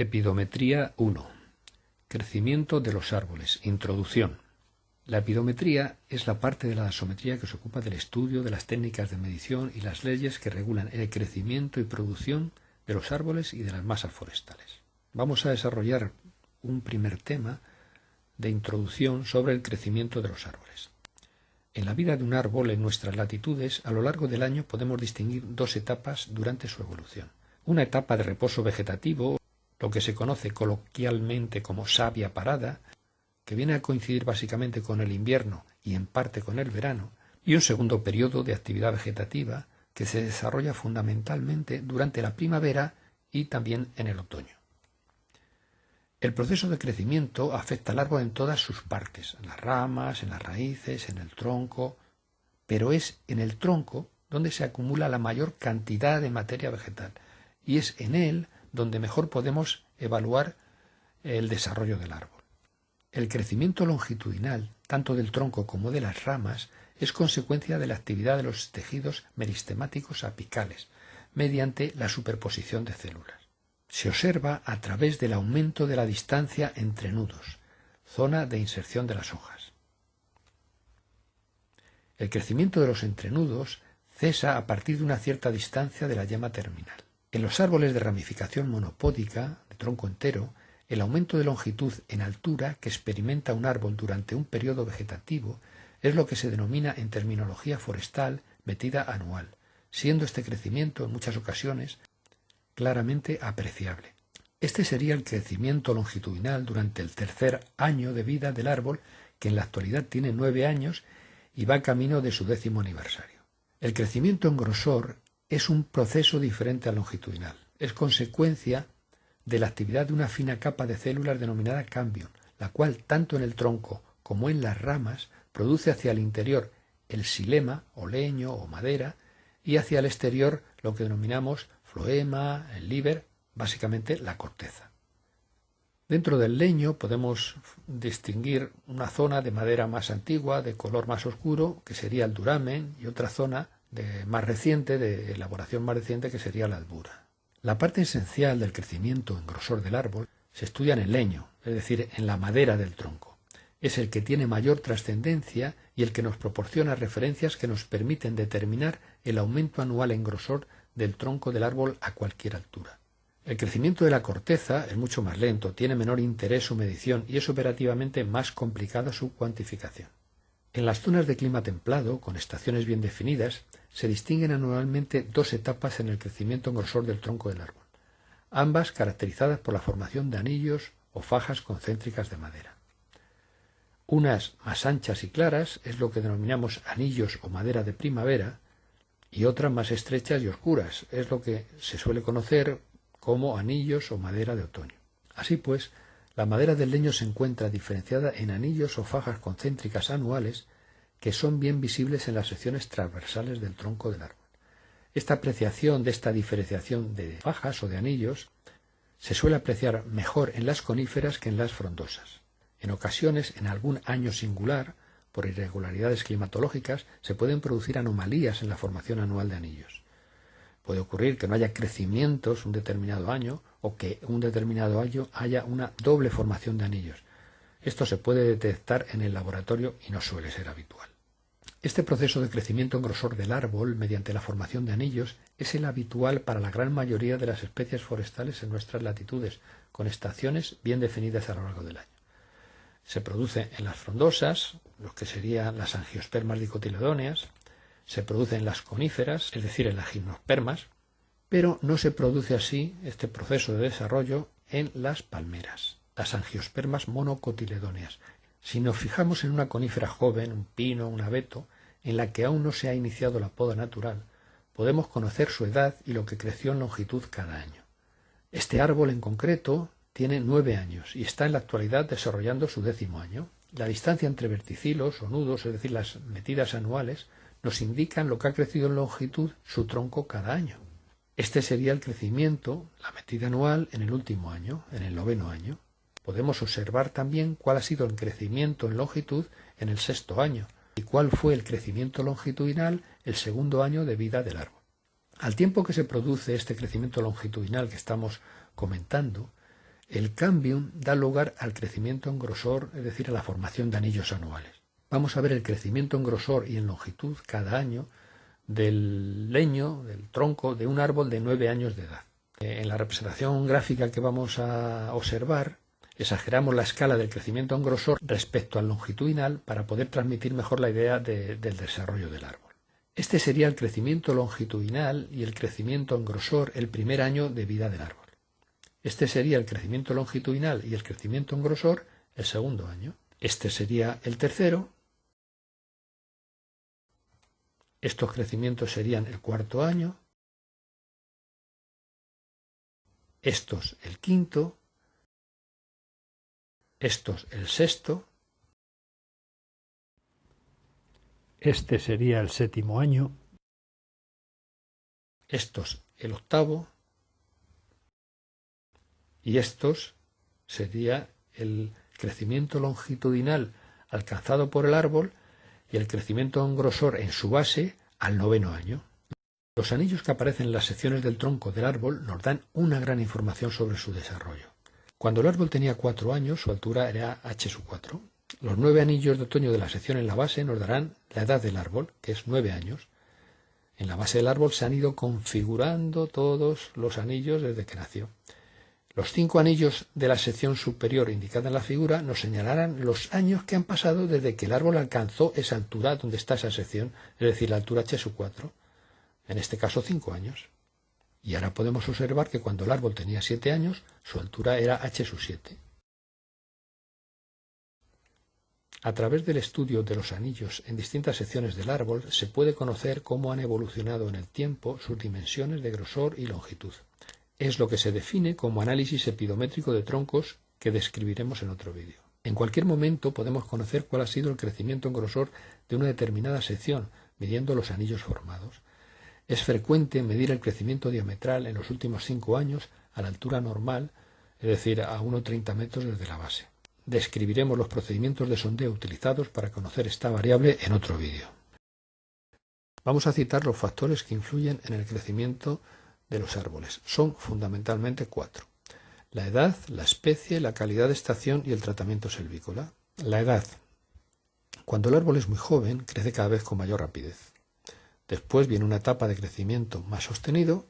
Epidometría 1. Crecimiento de los árboles. Introducción. La epidometría es la parte de la dasometría que se ocupa del estudio de las técnicas de medición y las leyes que regulan el crecimiento y producción de los árboles y de las masas forestales. Vamos a desarrollar un primer tema de introducción sobre el crecimiento de los árboles. En la vida de un árbol en nuestras latitudes, a lo largo del año podemos distinguir dos etapas durante su evolución. Una etapa de reposo vegetativo, lo que se conoce coloquialmente como savia parada, que viene a coincidir básicamente con el invierno y en parte con el verano, y un segundo periodo de actividad vegetativa que se desarrolla fundamentalmente durante la primavera y también en el otoño. El proceso de crecimiento afecta al árbol en todas sus partes, en las ramas, en las raíces, en el tronco, pero es en el tronco donde se acumula la mayor cantidad de materia vegetal y es en él donde mejor podemos evaluar el desarrollo del árbol. El crecimiento longitudinal, tanto del tronco como de las ramas, es consecuencia de la actividad de los tejidos meristemáticos apicales, mediante la superposición de células. Se observa a través del aumento de la distancia entre nudos, zona de inserción de las hojas. El crecimiento de los entrenudos cesa a partir de una cierta distancia de la yema terminal. En los árboles de ramificación monopódica, de tronco entero, el aumento de longitud en altura que experimenta un árbol durante un periodo vegetativo es lo que se denomina en terminología forestal metida anual, siendo este crecimiento en muchas ocasiones claramente apreciable. Este sería el crecimiento longitudinal durante el tercer año de vida del árbol, que en la actualidad tiene 9 años y va camino de su 10º aniversario. El crecimiento en grosor es un proceso diferente al longitudinal. Es consecuencia de la actividad de una fina capa de células denominada cambium, la cual tanto en el tronco como en las ramas produce hacia el interior el xilema o leño o madera y hacia el exterior lo que denominamos floema, el líber, básicamente la corteza. Dentro del leño podemos distinguir una zona de madera más antigua, de color más oscuro, que sería el duramen, y otra zona más reciente, de elaboración más reciente, que sería la albura. La parte esencial del crecimiento en grosor del árbol se estudia en el leño, es decir, en la madera del tronco. Es el que tiene mayor trascendencia y el que nos proporciona referencias que nos permiten determinar el aumento anual en grosor del tronco del árbol a cualquier altura. El crecimiento de la corteza es mucho más lento, tiene menor interés su medición y es operativamente más complicada su cuantificación. En las zonas de clima templado, con estaciones bien definidas, se distinguen anualmente dos etapas en el crecimiento en grosor del tronco del árbol, ambas caracterizadas por la formación de anillos o fajas concéntricas de madera. Unas más anchas y claras es lo que denominamos anillos o madera de primavera, y otras más estrechas y oscuras es lo que se suele conocer como anillos o madera de otoño. Así pues, la madera del leño se encuentra diferenciada en anillos o fajas concéntricas anuales que son bien visibles en las secciones transversales del tronco del árbol. Esta apreciación de esta diferenciación de fajas o de anillos se suele apreciar mejor en las coníferas que en las frondosas. En ocasiones, en algún año singular, por irregularidades climatológicas, se pueden producir anomalías en la formación anual de anillos. Puede ocurrir que no haya crecimientos un determinado año o que un determinado año haya una doble formación de anillos. Esto se puede detectar en el laboratorio y no suele ser habitual. Este proceso de crecimiento en grosor del árbol mediante la formación de anillos es el habitual para la gran mayoría de las especies forestales en nuestras latitudes, con estaciones bien definidas a lo largo del año. Se produce en las frondosas, lo que serían las angiospermas dicotiledóneas, se produce en las coníferas, es decir, en las gimnospermas, pero no se produce así este proceso de desarrollo en las palmeras, las angiospermas monocotiledóneas. Si nos fijamos en una conífera joven, un pino, un abeto, en la que aún no se ha iniciado la poda natural, podemos conocer su edad y lo que creció en longitud cada año. Este árbol en concreto tiene 9 años y está en la actualidad desarrollando su 10º año. La distancia entre verticilos o nudos, es decir, las metidas anuales, nos indican lo que ha crecido en longitud su tronco cada año. Este sería el crecimiento, la metida anual, en el último año, en el 9º año. Podemos observar también cuál ha sido el crecimiento en longitud en el 6º año y cuál fue el crecimiento longitudinal el 2º año de vida del árbol. Al tiempo que se produce este crecimiento longitudinal que estamos comentando, El cambium da lugar al crecimiento en grosor, es decir, a la formación de anillos anuales. Vamos a ver el crecimiento en grosor y en longitud cada año del leño, del tronco, de un árbol de 9 años de edad. En la representación gráfica que vamos a observar, exageramos la escala del crecimiento en grosor respecto al longitudinal para poder transmitir mejor la idea del desarrollo del árbol. Este sería el crecimiento longitudinal y el crecimiento en grosor el primer año de vida del árbol. Este sería el crecimiento longitudinal y el crecimiento en grosor el segundo año. Este sería el tercero. Estos crecimientos serían el cuarto año. Estos el quinto. Estos el sexto. Este sería el séptimo año. Estos el octavo. Y estos sería el crecimiento longitudinal alcanzado por el árbol y el crecimiento en grosor en su base al noveno año. Los anillos que aparecen en las secciones del tronco del árbol nos dan una gran información sobre su desarrollo. Cuando el árbol tenía 4 años, su altura era h/4. Los 9 anillos de otoño de la sección en la base nos darán la edad del árbol, que es 9 años. En la base del árbol se han ido configurando todos los anillos desde que nació. Los 5 anillos de la sección superior indicada en la figura nos señalarán los años que han pasado desde que el árbol alcanzó esa altura donde está esa sección, es decir, la altura h/4, en este caso 5 años. Y ahora podemos observar que cuando el árbol tenía 7 años, su altura era h/7. A través del estudio de los anillos en distintas secciones del árbol se puede conocer cómo han evolucionado en el tiempo sus dimensiones de grosor y longitud. Es lo que se define como análisis epidométrico de troncos, que describiremos en otro vídeo. En cualquier momento podemos conocer cuál ha sido el crecimiento en grosor de una determinada sección, midiendo los anillos formados. Es frecuente medir el crecimiento diametral en los últimos 5 años a la altura normal, es decir, a 1,30 metros desde la base. Describiremos los procedimientos de sondeo utilizados para conocer esta variable en otro vídeo. Vamos a citar los factores que influyen en el crecimiento de los árboles. Son fundamentalmente 4. La edad, la especie, la calidad de estación y el tratamiento selvícola. La edad. Cuando el árbol es muy joven, crece cada vez con mayor rapidez. Después viene una etapa de crecimiento más sostenido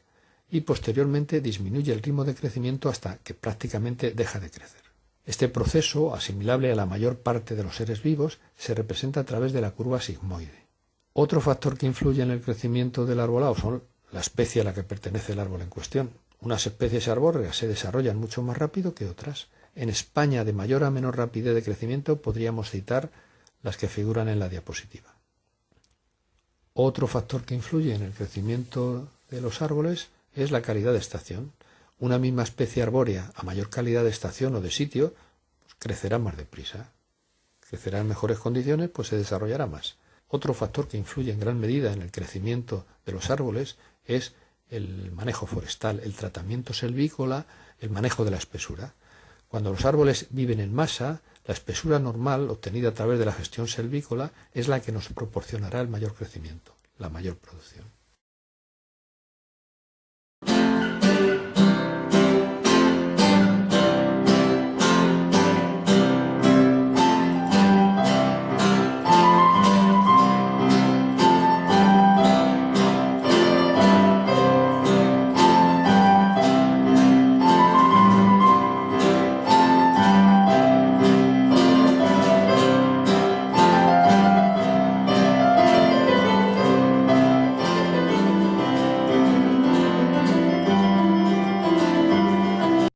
y posteriormente disminuye el ritmo de crecimiento hasta que prácticamente deja de crecer. Este proceso, asimilable a la mayor parte de los seres vivos, se representa a través de la curva sigmoide. Otro factor que influye en el crecimiento del arbolado son la especie a la que pertenece el árbol en cuestión. Unas especies arbóreas se desarrollan mucho más rápido que otras. En España, de mayor a menor rapidez de crecimiento, podríamos citar las que figuran en la diapositiva. Otro factor que influye en el crecimiento de los árboles es la calidad de estación. Una misma especie arbórea a mayor calidad de estación o de sitio pues crecerá más deprisa. Crecerá en mejores condiciones, pues se desarrollará más. Otro factor que influye en gran medida en el crecimiento de los árboles es el manejo forestal, el tratamiento selvícola, el manejo de la espesura. Cuando los árboles viven en masa, la espesura normal obtenida a través de la gestión selvícola es la que nos proporcionará el mayor crecimiento, la mayor producción.